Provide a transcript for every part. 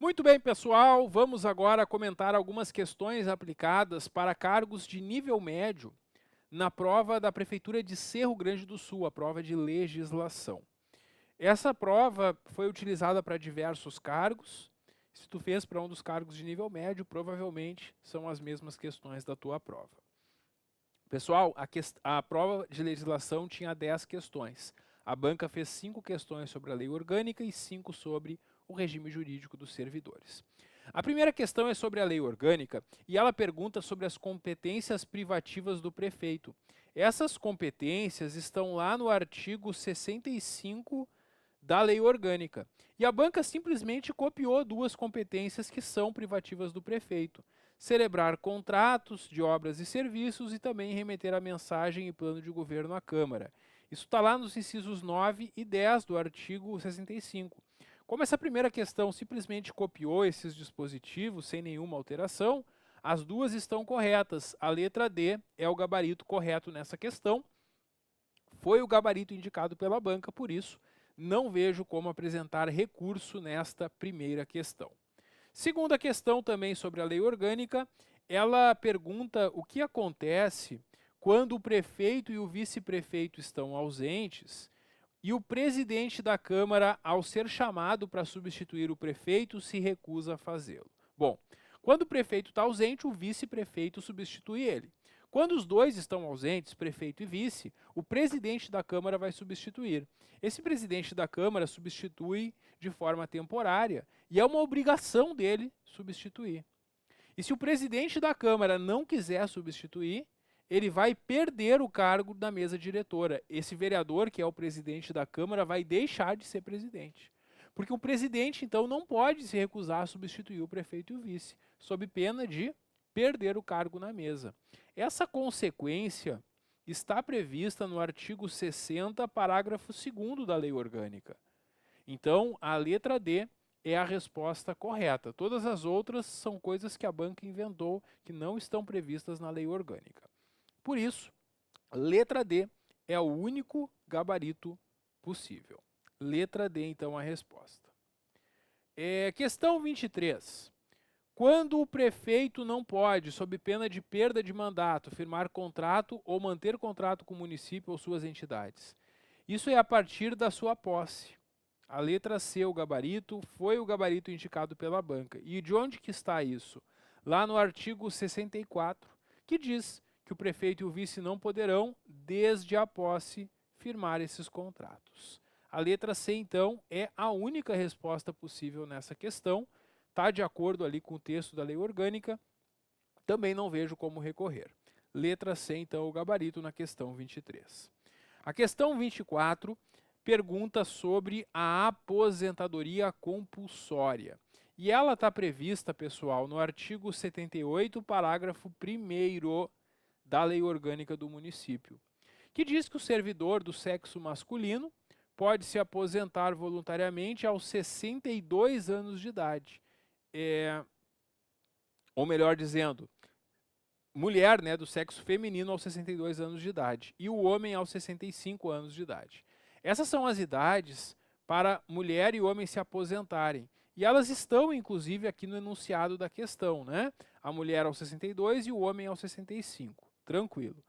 Muito bem, pessoal, vamos agora comentar algumas questões aplicadas para cargos de nível médio na prova da Prefeitura de Cerro Grande do Sul, a prova de legislação. Essa prova foi utilizada para diversos cargos. Se tu fez para um dos cargos de nível médio, provavelmente são as mesmas questões da tua prova. Pessoal, a prova de legislação tinha 10 questões. A banca fez 5 questões sobre a lei orgânica e 5 sobre o regime jurídico dos servidores. A primeira questão é sobre a lei orgânica e ela pergunta sobre as competências privativas do prefeito. Essas competências estão lá no artigo 65 da lei orgânica. E a banca simplesmente copiou duas competências que são privativas do prefeito: celebrar contratos de obras e serviços e também remeter a mensagem e plano de governo à Câmara. Isso está lá nos incisos 9 e 10 do artigo 65. Como essa primeira questão simplesmente copiou esses dispositivos sem nenhuma alteração, as duas estão corretas. A letra D é o gabarito correto nessa questão. Foi o gabarito indicado pela banca, por isso não vejo como apresentar recurso nesta primeira questão. Segunda questão, também sobre a lei orgânica, ela pergunta o que acontece quando o prefeito e o vice-prefeito estão ausentes e o presidente da Câmara, ao ser chamado para substituir o prefeito, se recusa a fazê-lo. Bom, quando o prefeito está ausente, o vice-prefeito substitui ele. Quando os dois estão ausentes, prefeito e vice, o presidente da Câmara vai substituir. Esse presidente da Câmara substitui de forma temporária e é uma obrigação dele substituir. E se o presidente da Câmara não quiser substituir, ele vai perder o cargo da mesa diretora. Esse vereador, que é o presidente da Câmara, vai deixar de ser presidente. Porque o presidente, então, não pode se recusar a substituir o prefeito e o vice, sob pena de perder o cargo na mesa. Essa consequência está prevista no artigo 60, parágrafo 2º da Lei Orgânica. Então, a letra D é a resposta correta. Todas as outras são coisas que a banca inventou, que não estão previstas na Lei Orgânica. Por isso, letra D é o único gabarito possível. Letra D, então, a resposta. Questão 23. Quando o prefeito não pode, sob pena de perda de mandato, firmar contrato ou manter contrato com o município ou suas entidades? Isso é a partir da sua posse. A letra C, o gabarito, foi o gabarito indicado pela banca. E de onde que está isso? Lá no artigo 64, que diz que o prefeito e o vice não poderão, desde a posse, firmar esses contratos. A letra C, então, é a única resposta possível nessa questão. Está de acordo ali com o texto da lei orgânica, também não vejo como recorrer. Letra C, então, o gabarito na questão 23. A questão 24 pergunta sobre a aposentadoria compulsória. E ela está prevista, pessoal, no artigo 78, parágrafo 1º da Lei Orgânica do Município, que diz que o servidor do sexo masculino pode se aposentar voluntariamente aos 62 anos de idade. Ou melhor dizendo, mulher, né, do sexo feminino aos 62 anos de idade e o homem aos 65 anos de idade. Essas são as idades para mulher e homem se aposentarem. E elas estão, inclusive, aqui no enunciado da questão, né? A mulher aos 62 e o homem aos 65. Tranquilo.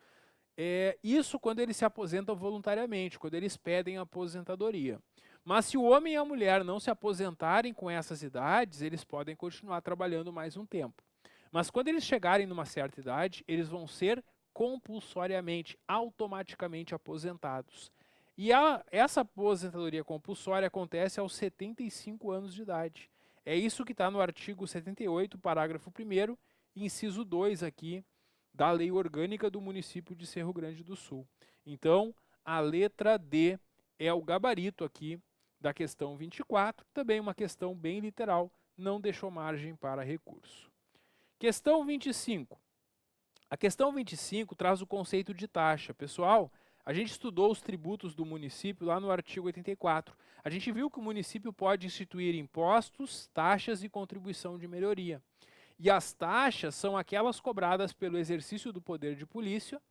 Isso quando eles se aposentam voluntariamente, quando eles pedem aposentadoria. Mas se o homem e a mulher não se aposentarem com essas idades, eles podem continuar trabalhando mais um tempo. Mas quando eles chegarem numa certa idade, eles vão ser compulsoriamente, automaticamente aposentados. E essa aposentadoria compulsória acontece aos 75 anos de idade. É isso que está no artigo 78, parágrafo 1º, inciso 2 aqui, da Lei Orgânica do município de Cerro Grande do Sul. Então, a letra D é o gabarito aqui da questão 24, também uma questão bem literal, não deixou margem para recurso. Questão 25. A questão 25 traz o conceito de taxa. Pessoal, a gente estudou os tributos do município lá no artigo 84. A gente viu que o município pode instituir impostos, taxas e contribuição de melhoria. E as taxas são aquelas cobradas pelo exercício do poder de polícia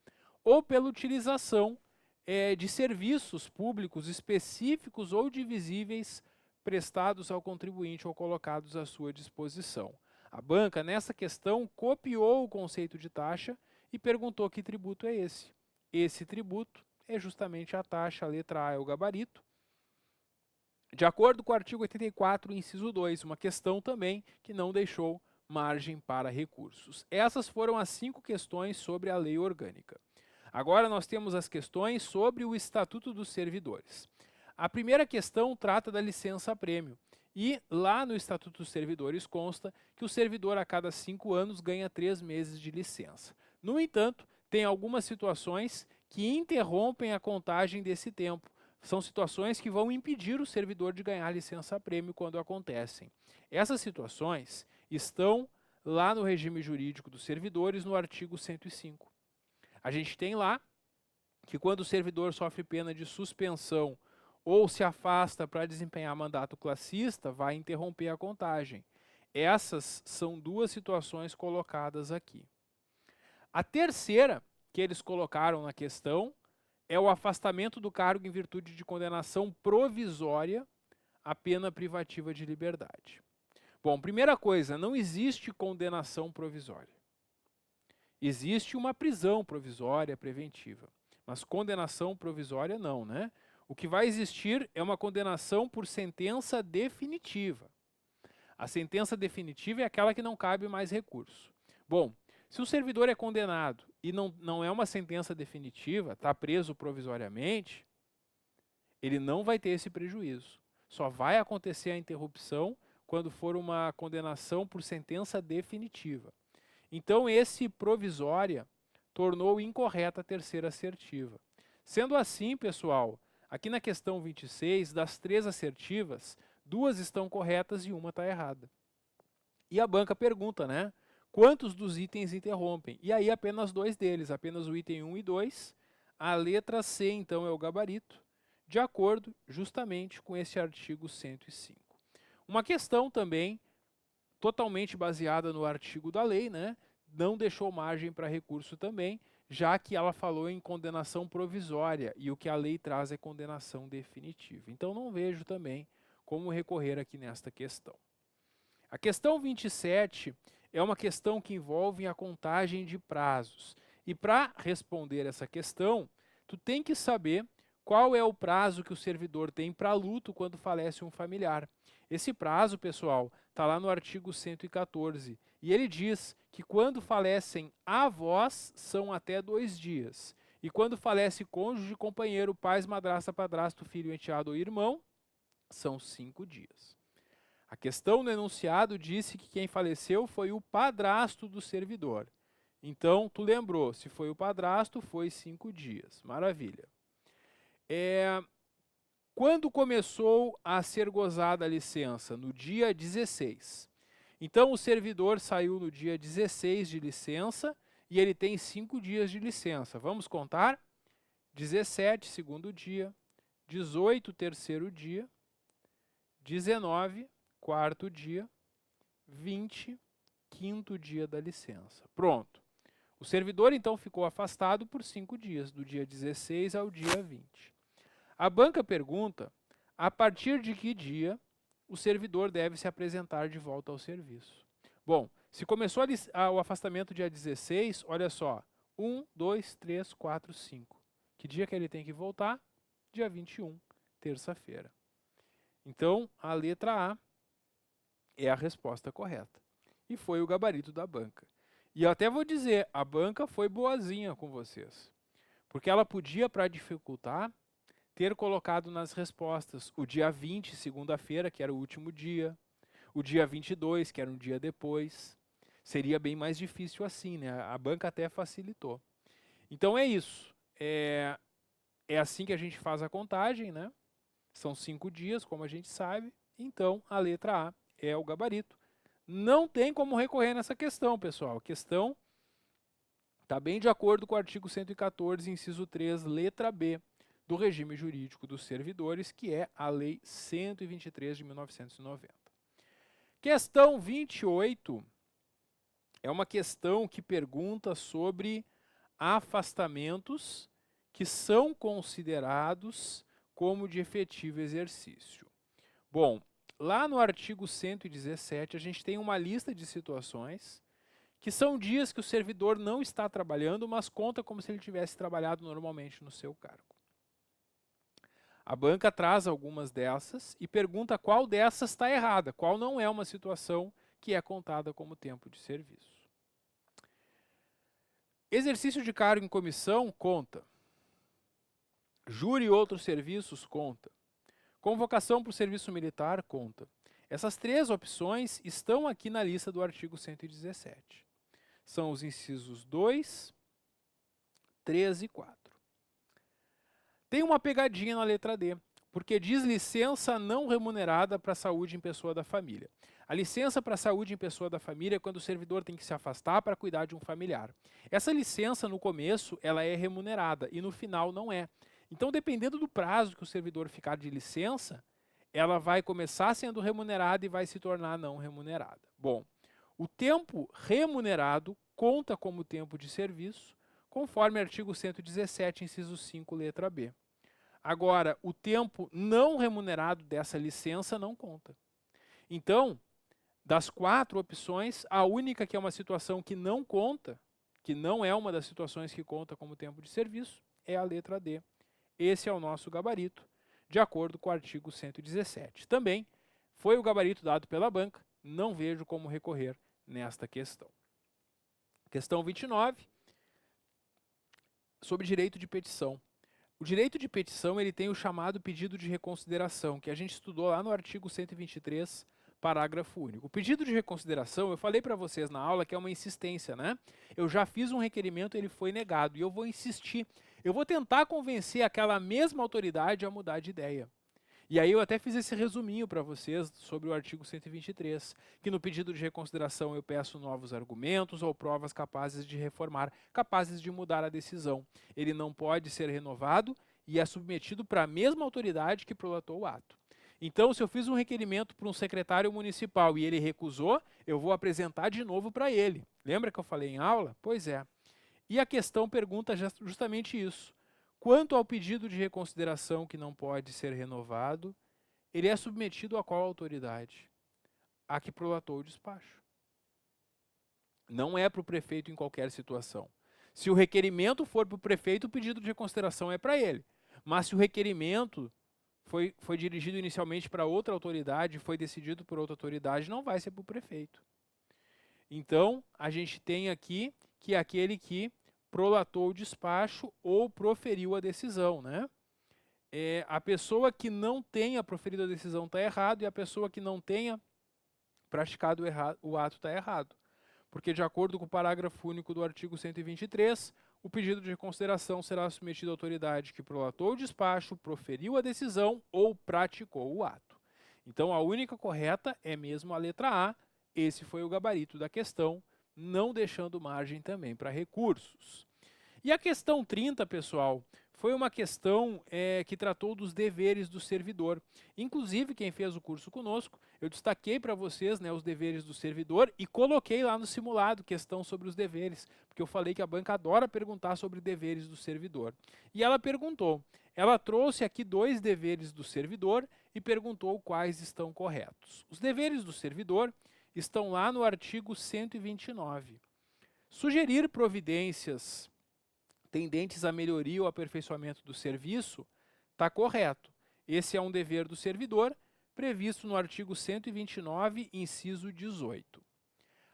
ou pela utilização de serviços públicos específicos ou divisíveis prestados ao contribuinte ou colocados à sua disposição. A banca, nessa questão, copiou o conceito de taxa e perguntou que tributo é esse. Esse tributo é justamente a taxa, a letra A é o gabarito. De acordo com o artigo 84, inciso 2, uma questão também que não deixou margem para recursos. Essas foram as 5 questões sobre a lei orgânica. Agora nós temos as questões sobre o Estatuto dos Servidores. A primeira questão trata da licença-prêmio. E lá no Estatuto dos Servidores consta que o servidor a cada 5 anos ganha 3 meses de licença. No entanto, tem algumas situações que interrompem a contagem desse tempo. São situações que vão impedir o servidor de ganhar licença-prêmio quando acontecem. Essas situações estão lá no regime jurídico dos servidores, no artigo 105. A gente tem lá que quando o servidor sofre pena de suspensão ou se afasta para desempenhar mandato classista, vai interromper a contagem. Essas são 2 situações colocadas aqui. A terceira que eles colocaram na questão é o afastamento do cargo em virtude de condenação provisória à pena privativa de liberdade. Bom, primeira coisa, não existe condenação provisória. Existe uma prisão provisória preventiva, mas condenação provisória não, né? O que vai existir é uma condenação por sentença definitiva. A sentença definitiva é aquela que não cabe mais recurso. Bom, se o servidor é condenado e não é uma sentença definitiva, está preso provisoriamente, ele não vai ter esse prejuízo. Só vai acontecer a interrupção quando for uma condenação por sentença definitiva. Então, esse provisória tornou incorreta a terceira assertiva. Sendo assim, pessoal, aqui na questão 26, das 3 assertivas, 2 estão corretas e uma está errada. E a banca pergunta, né? Quantos dos itens interrompem? E aí apenas 2 deles, apenas o item 1 e 2. A letra C, então, é o gabarito, de acordo justamente com esse artigo 105. Uma questão também totalmente baseada no artigo da lei, né? Não deixou margem para recurso também, já que ela falou em condenação provisória e o que a lei traz é condenação definitiva. Então não vejo também como recorrer aqui nesta questão. A questão 27 é uma questão que envolve a contagem de prazos. E para responder essa questão, tu tem que saber qual é o prazo que o servidor tem para luto quando falece um familiar. Esse prazo, pessoal, está lá no artigo 114. E ele diz que quando falecem avós, são até 2 dias. E quando falece cônjuge, companheiro, pais, madrasta, padrasto, filho, enteado ou irmão, são 5 dias. A questão no enunciado disse que quem faleceu foi o padrasto do servidor. Então, tu lembrou, se foi o padrasto, foi 5 dias. Maravilha. Quando começou a ser gozada a licença? No dia 16. Então, o servidor saiu no dia 16 de licença e ele tem 5 dias de licença. Vamos contar? 17, segundo dia. 18, terceiro dia. 19, quarto dia. 20, quinto dia da licença. Pronto. O servidor, então, ficou afastado por 5 dias, do dia 16 ao dia 20. A banca pergunta, a partir de que dia o servidor deve se apresentar de volta ao serviço? Bom, se começou o afastamento dia 16, olha só, 1, 2, 3, 4, 5. Que dia que ele tem que voltar? Dia 21, terça-feira. Então, a letra A é a resposta correta. E foi o gabarito da banca. E eu até vou dizer, a banca foi boazinha com vocês. Porque ela podia, para dificultar, ter colocado nas respostas o dia 20, segunda-feira, que era o último dia, o dia 22, que era um dia depois. Seria bem mais difícil assim, né? A banca até facilitou. Então é isso. É assim que a gente faz a contagem, né? São 5 dias, como a gente sabe. Então, a letra A é o gabarito. Não tem como recorrer nessa questão, pessoal. A questão está bem de acordo com o artigo 114, inciso 3, letra B, do regime jurídico dos servidores, que é a Lei 123 de 1990. Questão 28 é uma questão que pergunta sobre afastamentos que são considerados como de efetivo exercício. Bom, lá no artigo 117, a gente tem uma lista de situações que são dias que o servidor não está trabalhando, mas conta como se ele tivesse trabalhado normalmente no seu cargo. A banca traz algumas dessas e pergunta qual dessas está errada, qual não é uma situação que é contada como tempo de serviço. Exercício de cargo em comissão conta. Júri e outros serviços conta. Convocação para o serviço militar conta. Essas três opções estão aqui na lista do artigo 117. São os incisos 2, 3 e 4. Tem uma pegadinha na letra D, porque diz licença não remunerada para saúde em pessoa da família. A licença para saúde em pessoa da família é quando o servidor tem que se afastar para cuidar de um familiar. Essa licença, no começo, ela é remunerada e no final não é. Então, dependendo do prazo que o servidor ficar de licença, ela vai começar sendo remunerada e vai se tornar não remunerada. Bom, o tempo remunerado conta como tempo de serviço, conforme artigo 117, inciso 5, letra B. Agora, o tempo não remunerado dessa licença não conta. Então, das 4 opções, a única que é uma situação que não conta, que não é uma das situações que conta como tempo de serviço, é a letra D. Esse é o nosso gabarito, de acordo com o artigo 117. Também foi o gabarito dado pela banca, não vejo como recorrer nesta questão. Questão 29, sobre direito de petição. O direito de petição ele tem o chamado pedido de reconsideração, que a gente estudou lá no artigo 123, parágrafo único. O pedido de reconsideração, eu falei para vocês na aula que é uma insistência, né? Eu já fiz um requerimento, ele foi negado, e eu vou insistir. Eu vou tentar convencer aquela mesma autoridade a mudar de ideia. E aí eu até fiz esse resuminho para vocês sobre o artigo 123, que no pedido de reconsideração eu peço novos argumentos ou provas capazes de reformar, capazes de mudar a decisão. Ele não pode ser renovado e é submetido para a mesma autoridade que prolatou o ato. Então, se eu fiz um requerimento para um secretário municipal e ele recusou, eu vou apresentar de novo para ele. Lembra que eu falei em aula? Pois é. E a questão pergunta justamente isso. Quanto ao pedido de reconsideração que não pode ser renovado, ele é submetido a qual autoridade? A que prolatou o despacho. Não é para o prefeito em qualquer situação. Se o requerimento for para o prefeito, o pedido de reconsideração é para ele. Mas se o requerimento foi dirigido inicialmente para outra autoridade, foi decidido por outra autoridade, não vai ser para o prefeito. Então, a gente tem aqui que é aquele que prolatou o despacho ou proferiu a decisão, né? A pessoa que não tenha proferido a decisão está errado e a pessoa que não tenha praticado o ato está errado. Porque, de acordo com o parágrafo único do artigo 123, o pedido de reconsideração será submetido à autoridade que prolatou o despacho, proferiu a decisão ou praticou o ato. Então, a única correta é mesmo a letra A. Esse foi o gabarito da questão, não deixando margem também para recursos. E a questão 30, pessoal, foi uma questão que tratou dos deveres do servidor. Inclusive, quem fez o curso conosco, eu destaquei para vocês, né, os deveres do servidor e coloquei lá no simulado questão sobre os deveres, porque eu falei que a banca adora perguntar sobre deveres do servidor. E ela perguntou, ela trouxe aqui 2 deveres do servidor e perguntou quais estão corretos. Os deveres do servidor estão lá no artigo 129. Sugerir providências tendentes à melhoria ou aperfeiçoamento do serviço, está correto. Esse é um dever do servidor, previsto no artigo 129, inciso 18.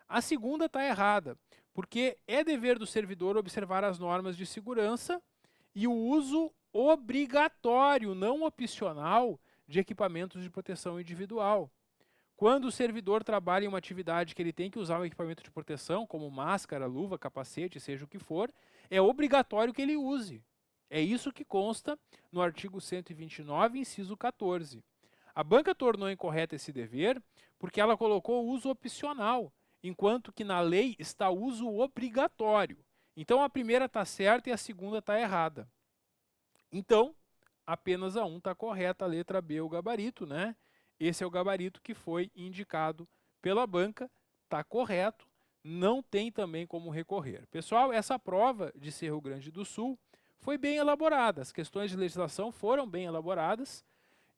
A segunda está errada, porque é dever do servidor observar as normas de segurança e o uso obrigatório, não opcional, de equipamentos de proteção individual. Quando o servidor trabalha em uma atividade que ele tem que usar um equipamento de proteção, como máscara, luva, capacete, seja o que for, é obrigatório que ele use. É isso que consta no artigo 129, inciso 14. A banca tornou incorreto esse dever porque ela colocou o uso opcional, enquanto que na lei está o uso obrigatório. Então a primeira está certa e a segunda está errada. Então, apenas a 1 está correta, a letra B, o gabarito, né? Esse é o gabarito que foi indicado pela banca, está correto, não tem também como recorrer. Pessoal, essa prova de Cerro Grande do Sul foi bem elaborada, as questões de legislação foram bem elaboradas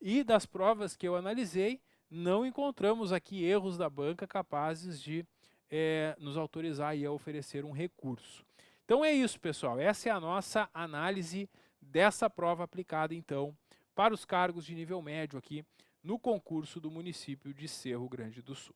e das provas que eu analisei, não encontramos aqui erros da banca capazes de nos autorizar aí a oferecer um recurso. Então é isso, pessoal. Essa é a nossa análise dessa prova aplicada, então, para os cargos de nível médio aqui no concurso do município de Cerro Grande do Sul.